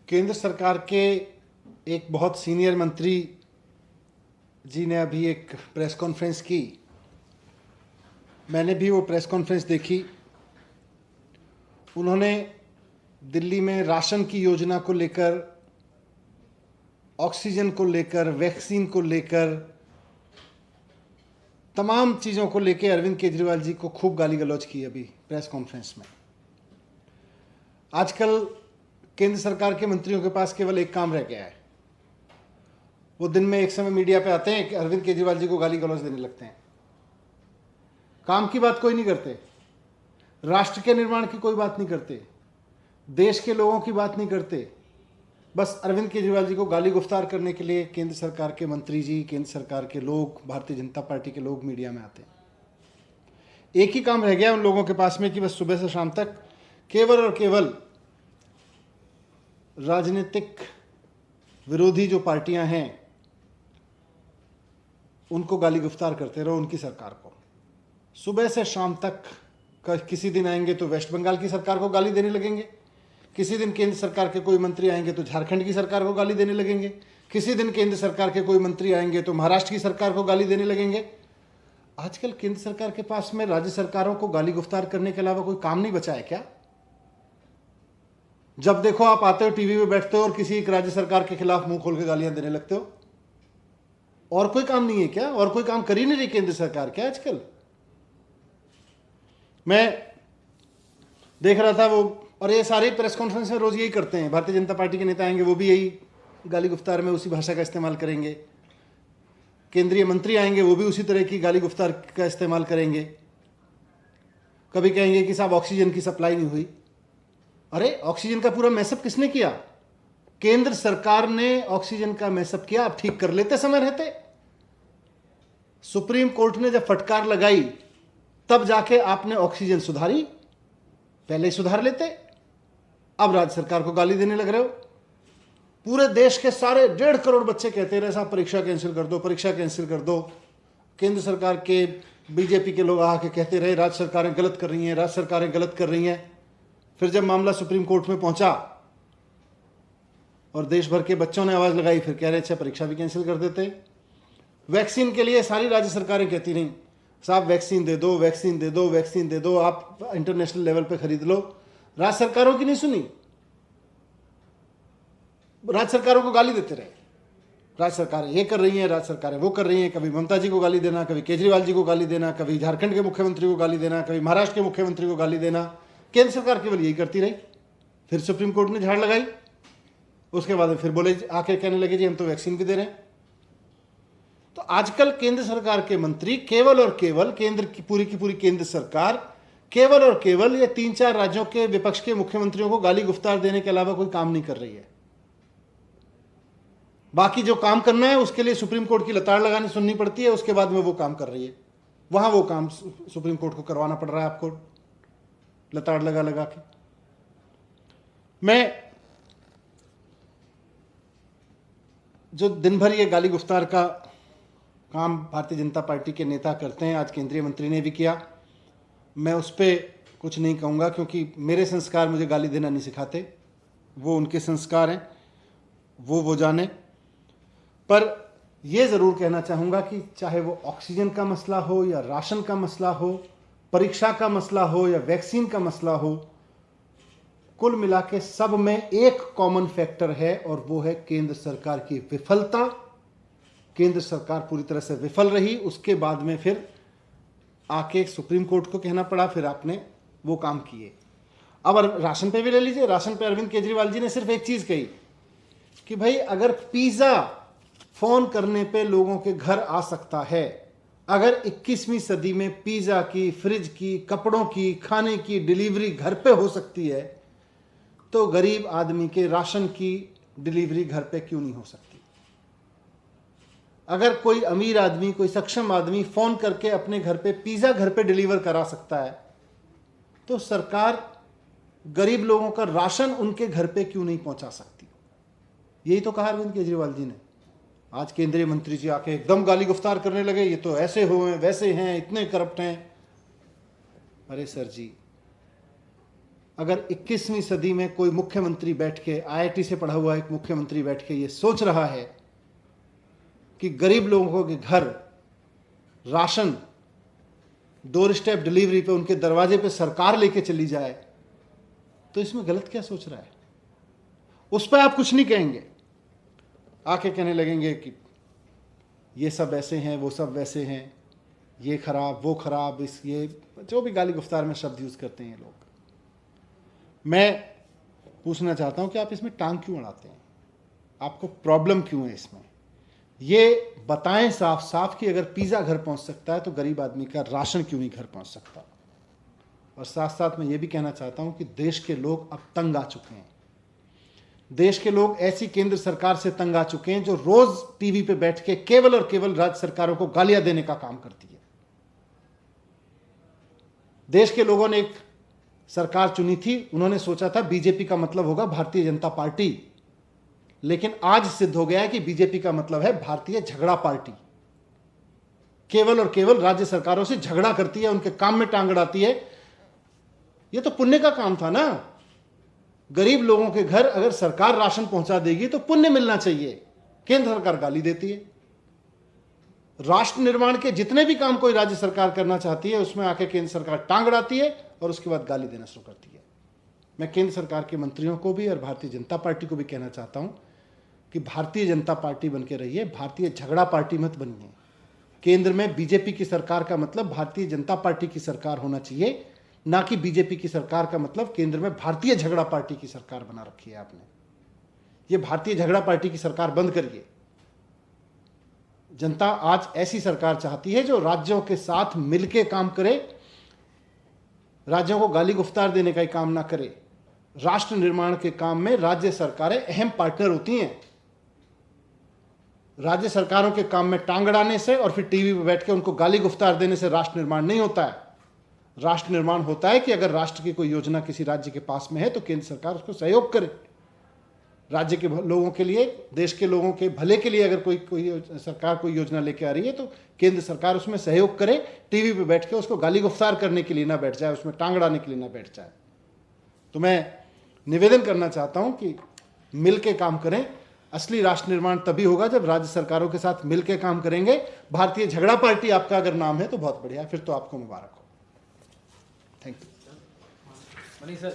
केंद्र सरकार के एक बहुत सीनियर मंत्री जी ने अभी एक प्रेस कॉन्फ्रेंस की। मैंने भी वो प्रेस कॉन्फ्रेंस देखी। उन्होंने दिल्ली में राशन की योजना को लेकर, ऑक्सीजन को लेकर, वैक्सीन को लेकर, तमाम चीज़ों को लेकर अरविंद केजरीवाल जी को खूब गाली गलौज की अभी प्रेस कॉन्फ्रेंस में। आजकल केंद्र सरकार के मंत्रियों के पास केवल एक काम रह गया है। वो दिन में एक समय मीडिया पे आते हैं कि अरविंद केजरीवाल जी को गाली गलौज देने लगते हैं। काम की बात कोई नहीं करते, राष्ट्र के निर्माण की कोई बात नहीं करते, देश के लोगों की बात नहीं करते। बस अरविंद केजरीवाल जी को गाली गुफ्तार करने के लिए केंद्र सरकार के मंत्री जी, केंद्र सरकार के लोग, भारतीय जनता पार्टी के लोग मीडिया में आते हैं। एक ही काम रह गया उन लोगों के पास में कि बस सुबह से शाम तक केवल और केवल राजनीतिक विरोधी जो पार्टियां हैं उनको गाली गुफ्तार करते रहो, उनकी सरकार को। सुबह से शाम तक किसी दिन आएंगे तो वेस्ट बंगाल की सरकार को गाली देने लगेंगे, किसी दिन केंद्र सरकार के कोई मंत्री आएंगे तो झारखंड की सरकार को गाली देने लगेंगे, किसी दिन केंद्र सरकार के कोई मंत्री आएंगे तो महाराष्ट्र की सरकार को गाली देने लगेंगे। आजकल केंद्र सरकार के पास में राज्य सरकारों को गाली गुफ्तार करने के अलावा कोई काम नहीं बचा है क्या? जब देखो आप आते हो, टीवी में बैठते हो और किसी एक राज्य सरकार के खिलाफ मुंह खोल के गालियां देने लगते हो। और कोई काम नहीं है क्या? और कोई काम कर ही नहीं रही केंद्र सरकार क्या आजकल? मैं देख रहा था वो, और ये सारी प्रेस कॉन्फ्रेंस में रोज यही करते हैं। भारतीय जनता पार्टी के नेता आएंगे वो भी यही गाली गुफ्तार में उसी भाषा का इस्तेमाल करेंगे, केंद्रीय मंत्री आएंगे वो भी उसी तरह की गाली गुफ्तार का इस्तेमाल करेंगे। कभी कहेंगे कि साहब ऑक्सीजन की सप्लाई नहीं हुई। अरे ऑक्सीजन का पूरा मैसअप किसने किया? केंद्र सरकार ने ऑक्सीजन का मैसअप किया। आप ठीक कर लेते समय रहते। सुप्रीम कोर्ट ने जब फटकार लगाई तब जाके आपने ऑक्सीजन सुधारी, पहले ही सुधार लेते। अब राज्य सरकार को गाली देने लग रहे हो। पूरे देश के सारे 1.5 करोड़ बच्चे कहते रहे साहब परीक्षा कैंसिल कर दो, परीक्षा कैंसिल कर दो। केंद्र सरकार के बीजेपी के लोग आके कहते रहे राज्य सरकारें गलत कर रही हैं, राज्य सरकारें गलत कर रही हैं। फिर जब मामला सुप्रीम कोर्ट में पहुंचा और देश भर के बच्चों ने आवाज लगाई, फिर कह रहे अच्छा परीक्षा भी कैंसिल कर देते। वैक्सीन के लिए सारी राज्य सरकारें कहती रहीं साहब वैक्सीन दे दो, वैक्सीन दे दो, वैक्सीन दे दो, आप इंटरनेशनल लेवल पे खरीद लो। राज्य सरकारों की नहीं सुनी, राज्य सरकारों को गाली देते रहे। राज्य सरकारें ये कर रही हैं, राज्य सरकारें वो कर रही हैं। कभी ममता जी को गाली देना, कभी केजरीवाल जी को गाली देना, कभी झारखंड के मुख्यमंत्री को गाली देना, कभी महाराष्ट्र के मुख्यमंत्री को गाली देना। केंद्र सरकार केवल यही करती रही। फिर सुप्रीम कोर्ट ने झाड़ लगाई, उसके बाद फिर बोले आके कहने लगे जी हम तो वैक्सीन भी दे रहे हैं। तो आजकल केंद्र सरकार के मंत्री केवल और केवल, केंद्र की पूरी केंद्र सरकार केवल और केवल ये 3-4 राज्यों के विपक्ष के मुख्यमंत्रियों को गाली गुफ्तार देने के अलावा कोई काम नहीं कर रही है। बाकी जो काम करना है उसके लिए सुप्रीम कोर्ट की लताड़ लगानी सुननी पड़ती है, उसके बाद में वो काम कर रही है। वहां वो काम सुप्रीम कोर्ट को करवाना पड़ रहा है आपको लताड़ लगा लगा के। मैं जो दिन भर ये गाली गुफ्तार का काम भारतीय जनता पार्टी के नेता करते हैं, आज केंद्रीय मंत्री ने भी किया। मैं उस पर कुछ नहीं कहूँगा क्योंकि मेरे संस्कार मुझे गाली देना नहीं सिखाते, वो उनके संस्कार हैं, वो जाने। पर यह ज़रूर कहना चाहूँगा कि चाहे वो ऑक्सीजन का मसला हो या राशन का मसला हो, परीक्षा का मसला हो या वैक्सीन का मसला हो, कुल मिला के सब में एक कॉमन फैक्टर है और वो है केंद्र सरकार की विफलता। केंद्र सरकार पूरी तरह से विफल रही, उसके बाद में फिर आके सुप्रीम कोर्ट को कहना पड़ा, फिर आपने वो काम किए। अब राशन पे भी ले लीजिए। राशन पे अरविंद केजरीवाल जी ने सिर्फ एक चीज कही कि भाई अगर पिज्जा फोन करने पे लोगों के घर आ सकता है, अगर 21वीं सदी में पिज्जा की, फ्रिज की, कपड़ों की, खाने की डिलीवरी घर पे हो सकती है, तो गरीब आदमी के राशन की डिलीवरी घर पे क्यों नहीं हो सकती? अगर कोई अमीर आदमी, कोई सक्षम आदमी फोन करके अपने घर पे पिज्जा घर पे डिलीवर करा सकता है, तो सरकार गरीब लोगों का राशन उनके घर पे क्यों नहीं पहुंचा सकती? यही तो कहा अरविंद केजरीवाल जी ने। आज केंद्रीय मंत्री जी आके एकदम गाली गुफ्तार करने लगे, ये तो ऐसे हुए, वैसे हैं, इतने करप्ट हैं। अरे सर जी, अगर 21वीं सदी में कोई मुख्यमंत्री बैठ के, आईआईटी से पढ़ा हुआ एक मुख्यमंत्री बैठ के ये सोच रहा है कि गरीब लोगों के घर राशन डोर स्टेप डिलीवरी पे, उनके दरवाजे पे सरकार लेके चली जाए, तो इसमें गलत क्या सोच रहा है? उस पर आप कुछ नहीं कहेंगे, आके कहने लगेंगे कि ये सब ऐसे हैं, वो सब वैसे हैं, ये खराब, वो खराब, इस ये जो भी गाली गुफ्तार में शब्द यूज करते हैं ये लोग। मैं पूछना चाहता हूं कि आप इसमें टांग क्यों अड़ाते हैं? आपको प्रॉब्लम क्यों है इसमें? ये बताएं साफ साफ कि अगर पिज़्ज़ा घर पहुंच सकता है तो गरीब आदमी का राशन क्यों नहीं घर पहुंच सकता? और साथ साथ मैं ये भी कहना चाहता हूं कि देश के लोग अब तंग आ चुके हैं। देश के लोग ऐसी केंद्र सरकार से तंग आ चुके हैं जो रोज टीवी पे बैठ के केवल और केवल राज्य सरकारों को गालियां देने का काम करती है। देश के लोगों ने एक सरकार चुनी थी, उन्होंने सोचा था बीजेपी का मतलब होगा भारतीय जनता पार्टी, लेकिन आज सिद्ध हो गया है कि बीजेपी का मतलब है भारतीय झगड़ा पार्टी। केवल और केवल राज्य सरकारों से झगड़ा करती है, उनके काम में टांग अड़ाती है। यह तो पुण्य का काम था ना। गरीब लोगों के घर अगर सरकार राशन पहुंचा देगी तो पुण्य मिलना चाहिए। केंद्र सरकार गाली देती है। राष्ट्र निर्माण के जितने भी काम कोई राज्य सरकार करना चाहती है उसमें आके केंद्र सरकार टांग अड़ाती है और उसके बाद गाली देना शुरू करती है। मैं केंद्र सरकार के मंत्रियों को भी और भारतीय जनता पार्टी को भी कहना चाहता हूं कि भारतीय जनता पार्टी बनके रहिए, भारतीय झगड़ा पार्टी मत बनिए। केंद्र में बीजेपी की सरकार का मतलब भारतीय जनता पार्टी की सरकार होना चाहिए, ना कि बीजेपी की सरकार का मतलब केंद्र में भारतीय झगड़ा पार्टी की सरकार बना रखी है आपने। ये भारतीय झगड़ा पार्टी की सरकार बंद करिए। जनता आज ऐसी सरकार चाहती है जो राज्यों के साथ मिलकर काम करे, राज्यों को गाली गुफ्तार देने का ही काम ना करे। राष्ट्र निर्माण के काम में राज्य सरकारें अहम पार्टनर होती हैं। राज्य सरकारों के काम में टांग अड़ाने से और फिर टीवी पर बैठ के उनको गाली गुफ्तार देने से राष्ट्र निर्माण नहीं होता है। राष्ट्र निर्माण होता है कि अगर राष्ट्र की कोई योजना किसी राज्य के पास में है तो केंद्र सरकार उसको सहयोग करे। राज्य के लोगों के लिए, देश के लोगों के भले के लिए अगर कोई सरकार कोई योजना लेके आ रही है तो केंद्र सरकार उसमें सहयोग करे। टीवी पे बैठ के उसको गाली गुफ्तार करने के लिए ना बैठ जाए, उसमें टांग अड़ाने के लिए ना बैठ जाए। तो मैं निवेदन करना चाहता हूं कि मिल के काम करें। असली राष्ट्र निर्माण तभी होगा जब राज्य सरकारों के साथ मिल के काम करेंगे। भारतीय झगड़ा पार्टी आपका अगर नाम है तो बहुत बढ़िया, फिर तो आपको मुबारक हो। Thank you.